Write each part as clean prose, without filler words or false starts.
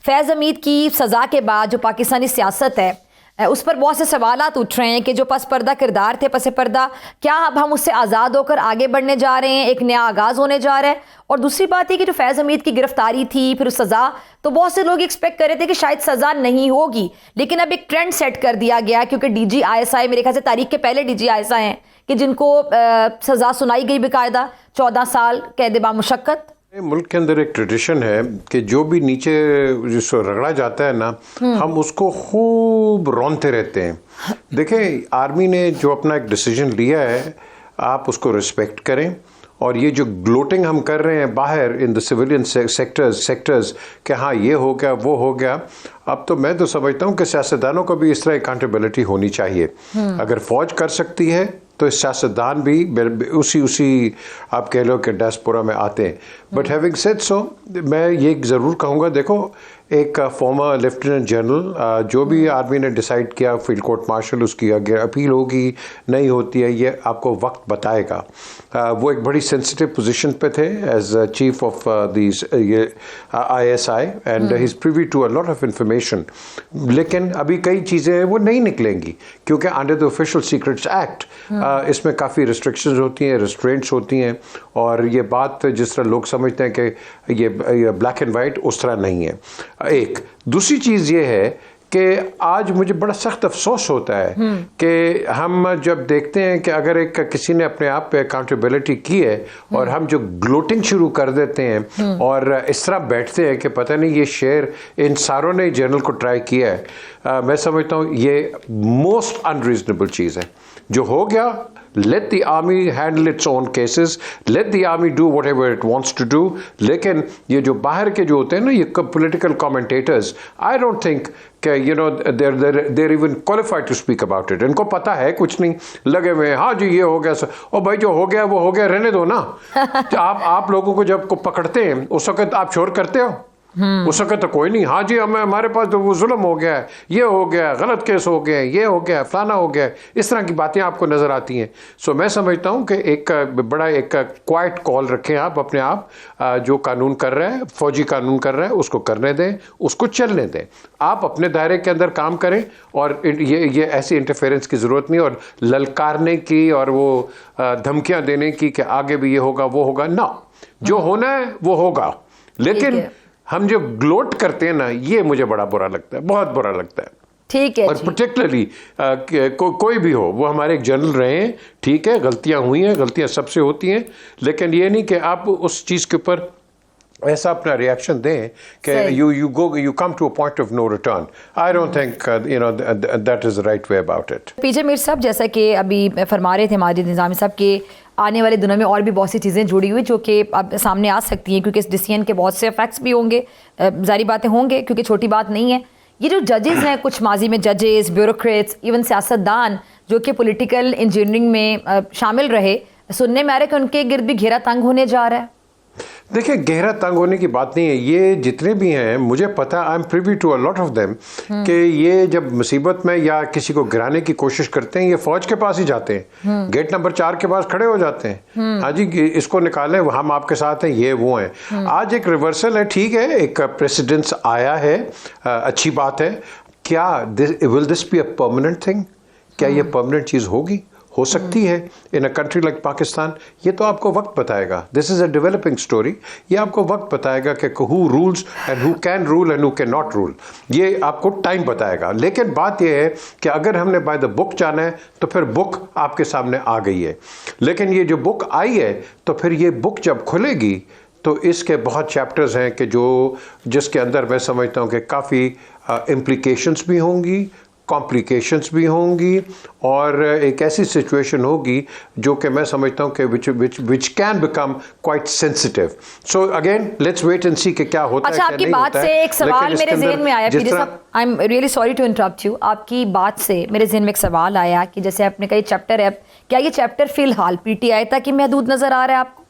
फैज़ हमीद की सज़ा के बाद जो पाकिस्तानी सियासत है उस पर बहुत से सवालात उठ रहे हैं कि जो पस पर्दा किरदार थे पस पर्दा, क्या अब हम उससे आज़ाद होकर आगे बढ़ने जा रहे हैं, एक नया आगाज़ होने जा रहा है। और दूसरी बात है कि जो फैज़ हमीद की गिरफ्तारी थी, फिर उस सज़ा, तो बहुत से लोग एक्सपेक्ट कर रहे थे कि शायद सज़ा नहीं होगी, लेकिन अब एक ट्रेंड सेट कर दिया गया क्योंकि DGISI मेरे ख्याल से तारीख के पहले DGISI हैं कि जिनको सज़ा सुनाई गई बाकायदा 14 साल कैद बामुशक्कत। मुल्क के अंदर एक ट्रेडिशन है कि जो भी नीचे जिसको रगड़ा जाता है ना, हम उसको खूब रौनते रहते हैं। देखें, आर्मी ने जो अपना एक डिसीजन लिया है, आप उसको रिस्पेक्ट करें। और ये जो ग्लोटिंग हम कर रहे हैं बाहर इन द सिविलियन सेक्टर्स कि हाँ ये हो गया वो हो गया, अब तो मैं तो समझता हूँ कि सियासतदानों को भी इस तरह अकाउंटेबिलिटी होनी चाहिए। अगर फौज कर सकती है तो सियासतदान भी उसी आप कह लो कि डायस्पोरा में आते हैं। बट हैविंग सेड सो, मैं ये ज़रूर कहूँगा, देखो एक फॉर्मर लेफ्टिनेंट जनरल जो भी आर्मी ने डिसाइड किया फील्ड कोर्ट मार्शल, उसकी अगर अपील होगी नहीं होती है ये आपको वक्त बताएगा। वो एक बड़ी सेंसिटिव पोजीशन पे थे as chief of this ISI and he is privy to a lot of information. लेकिन अभी कई चीज़ें वो नहीं निकलेंगी क्योंकि under the official secrets act इसमें काफ़ी रिस्ट्रिक्शंस होती हैं, रिस्ट्रेंट्स होती हैं। और ये बात जिस तरह लोग समझते हैं कि ये ब्लैक एंड वाइट, उस तरह नहीं है। एक दूसरी चीज़ ये है कि आज मुझे बड़ा सख्त अफसोस होता है कि हम जब देखते हैं कि अगर एक किसी ने अपने आप पे अकाउंटेबिलिटी की है और हम जो ग्लोटिंग शुरू कर देते हैं और इस तरह बैठते हैं कि पता नहीं ये शेर इन सारों ने जनरल को ट्राई किया है। मैं समझता हूँ ये मोस्ट अनरीजनेबल चीज़ है। जो हो गया, let the army handle its own cases, let the army do whatever it wants to do। लेकिन ये जो बाहर के जो होते हैं ना, ये political commentators, I don't think कि you know they're even qualified to speak about it। इनको पता है कुछ नहीं, लगे हुए हाँ जी ये हो गया सर, और भाई जो हो गया वो हो गया, रहने दो ना। आप लोगों को जब को पकड़ते हैं उस वक्त आप शोर करते हो, उस वक्त तो कोई नहीं, हाँ जी हमारे पास तो वो जुल्म हो गया है, ये हो गया, गलत केस हो गया, ये हो गया, फलाना हो गया, इस तरह की बातें आपको नज़र आती हैं। सो मैं समझता हूँ कि एक बड़ा एक क्वाइट कॉल रखें आप अपने आप। जो कानून कर रहा है, फौजी कानून कर रहा है, उसको करने दें, उसको चलने दें। आप अपने दायरे के अंदर काम करें और ये ऐसी इंटरफेरेंस की ज़रूरत नहीं और ललकारने की और वो धमकियाँ देने की कि आगे भी ये होगा वो होगा ना। जो होना है वो होगा, लेकिन हम जो ग्लोट करते हैं ना, ये मुझे बड़ा बुरा लगता है, बहुत बुरा लगता है। ठीक है। और पर्टिकुलरली कोई भी हो, वो हमारे एक जनरल रहे हैं, ठीक है, गलतियां हुई हैं, गलतियां सबसे होती हैं, लेकिन ये नहीं कि आप उस चीज़ के ऊपर ऐसा अपना रिएक्शन दें कि you come to a point of no return। I don't think that is the right way about it। पीजे मीर साहब, जैसा कि अभी फरमा रहे थे माजिद निज़ामी साहब के आने वाले दिनों में और भी बहुत सी चीज़ें जुड़ी हुई जो कि अब सामने आ सकती हैं क्योंकि इस डिसीजन के बहुत से इफेक्ट्स भी होंगे, जारी बातें होंगे क्योंकि छोटी बात नहीं है। ये जो जजेस हैं, कुछ माजी में जजेस, ब्यूरोक्रेट्स, इवन सियासतदान जो कि पॉलिटिकल इंजीनियरिंग में शामिल रहे, सुनने में आ रहा है कि उनके गिर्द भी घेरा तंग होने जा रहा है। देखिए, गहरा तंग होने की बात नहीं है। ये जितने भी हैं, मुझे पता, I am privy to a lot of them, कि ये जब मुसीबत में या किसी को गिराने की कोशिश करते हैं, ये फौज के पास ही जाते हैं, गेट नंबर 4 के पास खड़े हो जाते हैं, हाँ जी इसको निकालें, हम आपके साथ हैं, ये वो हैं। आज एक रिवर्सल है, ठीक है, एक प्रेसिडेंस आया है, अच्छी बात है। क्या will this be a permanent thing? क्या ये परमानेंट चीज़ होगी? हो सकती है इन अ कंट्री लाइक पाकिस्तान। ये तो आपको वक्त बताएगा। This is a developing story. ये आपको वक्त बताएगा कि who rules and who can rule and who can not rule. ये आपको टाइम बताएगा। लेकिन बात ये है कि अगर हमने बाय द बुक जाना है तो फिर बुक आपके सामने आ गई है। लेकिन ये जो बुक आई है, तो फिर ये बुक जब खुलेगी तो इसके बहुत चैप्टर्स हैं कि जिसके अंदर मैं समझता हूँ कि काफ़ी इम्प्लीकेशंस भी होंगी, कॉम्प्लिकेशंस भी होंगी, और एक ऐसी सिचुएशन होगी जो कि मैं समझता हूँ कि which can become quite sensitive. So again let's wait and see कि क्या होता है। अच्छा, आपकी बात से एक सवाल मेरे ज़हन में आया, पीजे साहब, I am really sorry to interrupt you. आपकी बात से मेरे ज़हन में एक सवाल आया कि जैसे आपने कहा चैप्टर है, क्या ये चैप्टर फिलहाल PTI तक ही महदूद नजर आ रहा है आपको?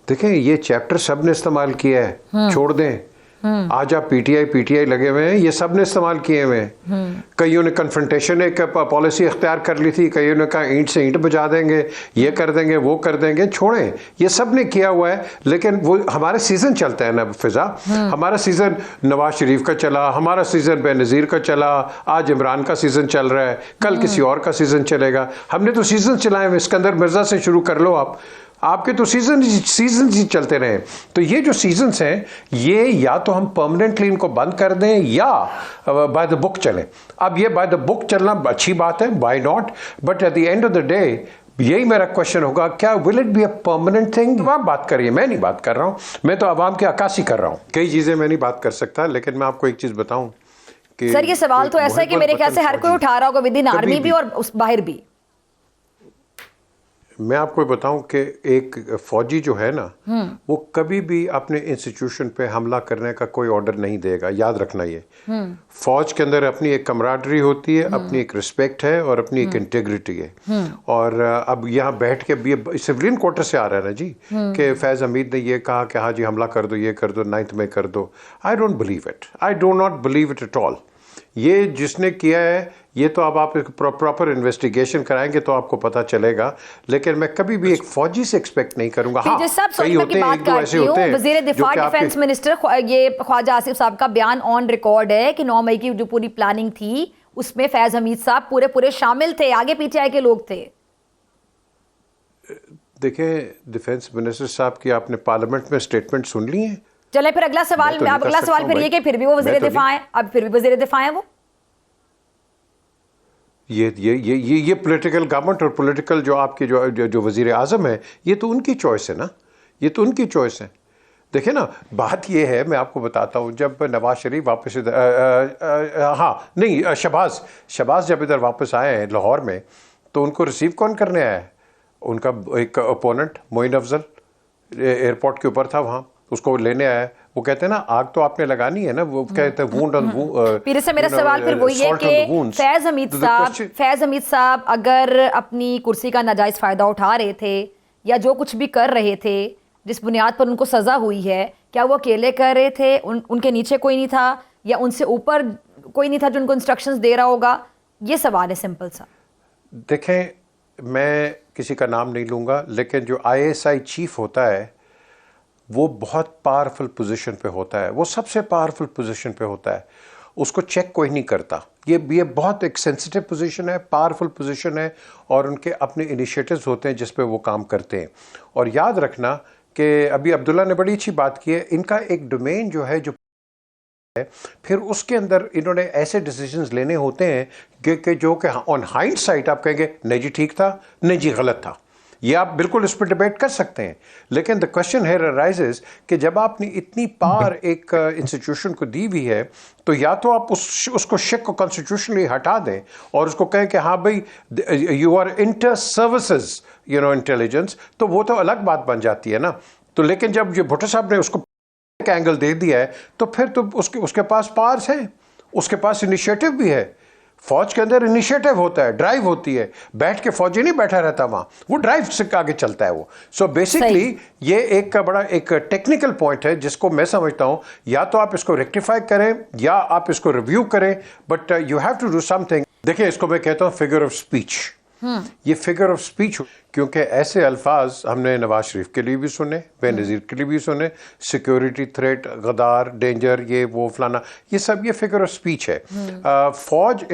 देखें, ये चैप्टर सब ने इस्तेमाल किया है, छोड़ दें। आज आप पीटीआई लगे हुए हैं, ये सब ने इस्तेमाल किए हुए हैं। कईयों ने कन्फ्रंटेशन एक पॉलिसी इख्तियार कर ली थी, कईयों ने कहा ईंट से ईंट बजा देंगे, ये कर देंगे, वो कर देंगे। छोड़ें, ये सब ने किया हुआ है। लेकिन वो हमारे सीजन चलते हैं ना फिजा, हमारा सीजन नवाज शरीफ का चला, हमारा सीजन बेनज़ीर का चला, आज इमरान का सीजन चल रहा है, कल किसी और का सीजन चलेगा। हमने तो सीजन चलाए हुए। सिकंदर मिर्जा से शुरू कर लो आप, आपके तो सीजन ही चलते रहे। तो ये जो सीजन्स हैं, ये या तो हम परमानेंटली इनको बंद कर दें या बाय द बुक चलें। अब ये बाय द बुक चलना अच्छी बात है, why not, but at the end of the day यही मेरा क्वेश्चन होगा, क्या will it be a permanent thing? आप बात करिए, मैं नहीं बात कर रहा हूं, मैं तो आवाम की अक्कासी कर रहा हूं। कई चीजें मैं नहीं बात कर सकता, लेकिन मैं आपको एक चीज बताऊं कि सर ये सवाल तो ऐसा है कि मेरे ख्याल से हर कोई उठा रहा होगा, विद इन आर्मी भी और उस बाहर भी। मैं आपको बताऊं कि एक फौजी जो है ना, वो कभी भी अपने इंस्टीट्यूशन पे हमला करने का कोई ऑर्डर नहीं देगा। याद रखना ये। फौज के अंदर अपनी एक कमराडरी होती है, अपनी एक रिस्पेक्ट है और अपनी एक इंटेग्रिटी है। और अब यहाँ बैठ के ये सिविलियन क्वार्टर से आ रहा है ना जी, कि फैज़ हमीद ने ये कहा कि हाँ जी हमला कर दो, ये कर दो, 9th में कर दो। I don't believe it, I do not believe it at all. ये जिसने किया है, ये तो अब आप प्रॉपर इन्वेस्टिगेशन कराएंगे तो आपको पता चलेगा। लेकिन मैं कभी भी एक फौजी से एक्सपेक्ट नहीं करूंगा। हाँ, कई होते हैं, एक दो ऐसे होते हैं। वज़ीर दिफा डिफेंस मिनिस्टर ये ख्वाजा आसिफ साहब का बयान ऑन रिकॉर्ड है कि 9 मई की जो पूरी प्लानिंग थी उसमें फैज हमीद साहब पूरे शामिल थे, आगे पीटीआई के लोग थे। देखें, डिफेंस मिनिस्टर साहब की आपने पार्लियामेंट में स्टेटमेंट सुन ली है। चले फिर अगला सवाल, अगला सवाल फिर ये कि फिर भी वो वज़ीर दिफा है, अब फिर भी वज़ीर दिफा है वो। ये पॉलिटिकल गवर्नमेंट और पॉलिटिकल जो आपके जो वज़ीर आज़म है, ये तो उनकी चॉइस है ना, ये तो उनकी चॉइस है। देखिए ना, बात ये है, मैं आपको बताता हूँ, जब नवाज शरीफ वापस शहबाज जब इधर वापस आए हैं लाहौर में, तो उनको रिसीव कौन करने आया है? उनका एक ओपोनेंट मोइन अफजल एयरपोर्ट के ऊपर था, वहाँ उसको लेने आया। वो कहते हैं ना, आग तो आपने लगानी है ना, वो कहते हैं वूंड ऑन वूंड। फिर से मेरा सवाल फिर वही है कि फैज हमीद साहब अगर अपनी कुर्सी का नाजायज फायदा उठा रहे थे या जो कुछ भी कर रहे थे जिस बुनियाद पर उनको सजा हुई है, क्या वो अकेले कर रहे थे? उनके नीचे कोई नहीं था या उनसे ऊपर कोई नहीं था जो उनको इंस्ट्रक्शंस दे रहा होगा? ये सवाल है सिंपल सा। देखें, मैं किसी का नाम नहीं लूंगा, लेकिन जो ISI चीफ होता है वो बहुत पावरफुल पोजीशन पे होता है, वो सबसे पावरफुल पोजीशन पे होता है। उसको चेक कोई नहीं करता। ये बहुत एक सेंसिटिव पोजीशन है, पावरफुल पोजीशन है, और उनके अपने इनिशिएटिव्स होते हैं जिस पे वो काम करते हैं। और याद रखना कि अभी अब्दुल्ला ने बड़ी अच्छी बात की है, इनका एक डोमेन जो है, जो है, फिर उसके अंदर इन्होंने ऐसे डिसीजंस लेने होते हैं कि जो कि ऑन हाइंडसाइट आप कहेंगे नहीं जी ठीक था, नहीं जी गलत था। ये आप बिल्कुल इस पर डिबेट कर सकते हैं, लेकिन द क्वेश्चन हियर अराइजेस कि जब आपने इतनी पावर एक इंस्टीट्यूशन को दी हुई है, तो या तो आप उसको शिक को कॉन्स्टिट्यूशनली हटा दें और उसको कहें कि हाँ भाई you are inter services intelligence, तो वो तो अलग बात बन जाती है ना। तो लेकिन जब ये भुट्टो साहब ने उसको एंगल दे दिया है, तो फिर तो उसके पास पावर्स हैं, उसके पास इनिशिएटिव भी है। फौज के अंदर इनिशिएटिव होता है, ड्राइव होती है, बैठ के फौजी नहीं बैठा रहता वहां, वो ड्राइव से आगे चलता है वो। सो बेसिकली ये एक बड़ा एक टेक्निकल पॉइंट है जिसको मैं समझता हूं, या तो आप इसको रेक्टिफाई करें या आप इसको रिव्यू करें, but you have to do something. देखिए, इसको मैं कहता हूं फिगर ऑफ स्पीच। ये फिगर ऑफ स्पीच, क्योंकि ऐसे अल्फाज हमने नवाज शरीफ के लिए भी सुने, बेनज़ीर के लिए भी सुने, सिक्योरिटी थ्रेट, गद्दार, डेंजर, ये वो फलाना, ये सब ये फिगर ऑफ स्पीच है। फौज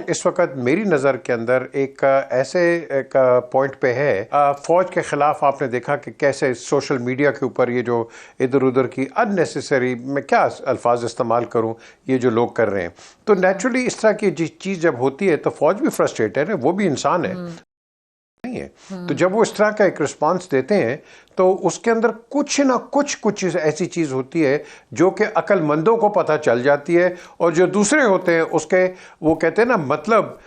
इस वक्त मेरी नज़र के अंदर एक ऐसे एक पॉइंट पे है। फौज के खिलाफ आपने देखा कि कैसे सोशल मीडिया के ऊपर ये जो इधर उधर की अननेसेसरी, मैं क्या अल्फाज इस्तेमाल करूँ, ये जो लोग कर रहे हैं, तो नेचुरली इस तरह की चीज़ जब होती है तो फौज भी फ्रस्ट्रेटेड है, वो भी इंसान है नहीं है। तो जब वो इस तरह का एक रिस्पांस देते हैं तो उसके अंदर कुछ ना कुछ ऐसी चीज होती है जो कि अक्लमंदों को पता चल जाती है, और जो दूसरे होते हैं उसके वो कहते हैं ना, मतलब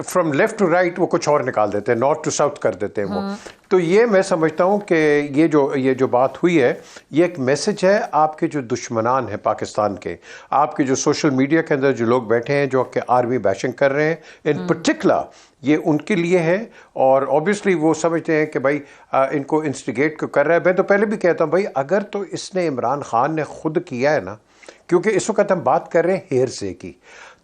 फ्रॉम लेफ्ट टू राइट वो कुछ और निकाल देते हैं, नॉर्थ टू साउथ कर देते हैं वो। तो ये मैं समझता हूँ कि ये जो बात हुई है, ये एक मैसेज है आपके जो दुश्मनान हैं पाकिस्तान के, आपके जो सोशल मीडिया के अंदर जो लोग बैठे हैं जो कि आर्मी बैशिंग कर रहे हैं, इन पर्टिकुलर ये उनके लिए है। और ऑब्वियसली वो समझते हैं कि भाई इनको इंस्टिगेट इंस्टिगेट कर रहा है, मैं तो पहले भी कहता हूँ भाई अगर तो इसने इमरान खान ने खुद किया है ना, क्योंकि इस वक्त हम बात कर रहे हैं हेरसे की,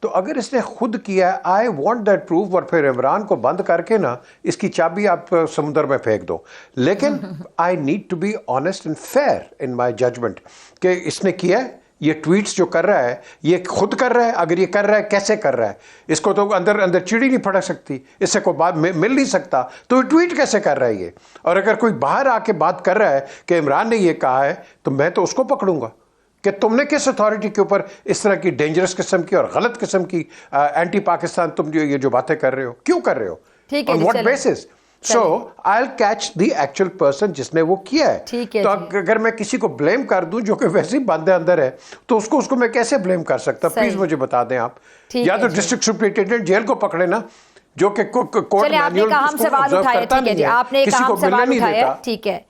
तो अगर इसने खुद किया है आई वांट दैट प्रूफ, और फिर इमरान को बंद करके ना इसकी चाबी आप समुद्र में फेंक दो। लेकिन I need to be honest and fair in my judgement कि इसने किया है, ये ट्वीट्स जो कर रहा है ये खुद कर रहा है, अगर ये कर रहा है कैसे कर रहा है, इसको तो अंदर अंदर चिड़ी नहीं फटक सकती, इससे कोई बात मिल नहीं सकता, तो ये ट्वीट कैसे कर रहा है ये। और अगर कोई बाहर आके बात कर रहा है कि इमरान ने ये कहा है, तो मैं तो उसको पकड़ूंगा कि तुमने किस अथॉरिटी के ऊपर इस तरह की डेंजरस किस्म की और गलत किस्म की एंटी पाकिस्तान तुम जो ये जो बातें कर रहे हो, क्यों कर रहे हो, ठीक है ऑन जी, व्हाट चलें। Basis. So I will catch the actual person जिसने वो किया है। ठीक है तो जी। अगर मैं किसी को ब्लेम कर दूं जो कि वैसे ही बंद अंदर है, तो उसको मैं कैसे ब्लेम कर सकता, सही। प्लीज मुझे बता दें आप। ठीक या है तो जी। डिस्ट्रिक्ट सुपरिटेंडेंट जेल को पकड़े ना, जो कि कोर्ट चलिए आपने एक अहम सवाल उठाया, ठीक है जी, आपने एक अहम सवाल उठाया, ठीक है।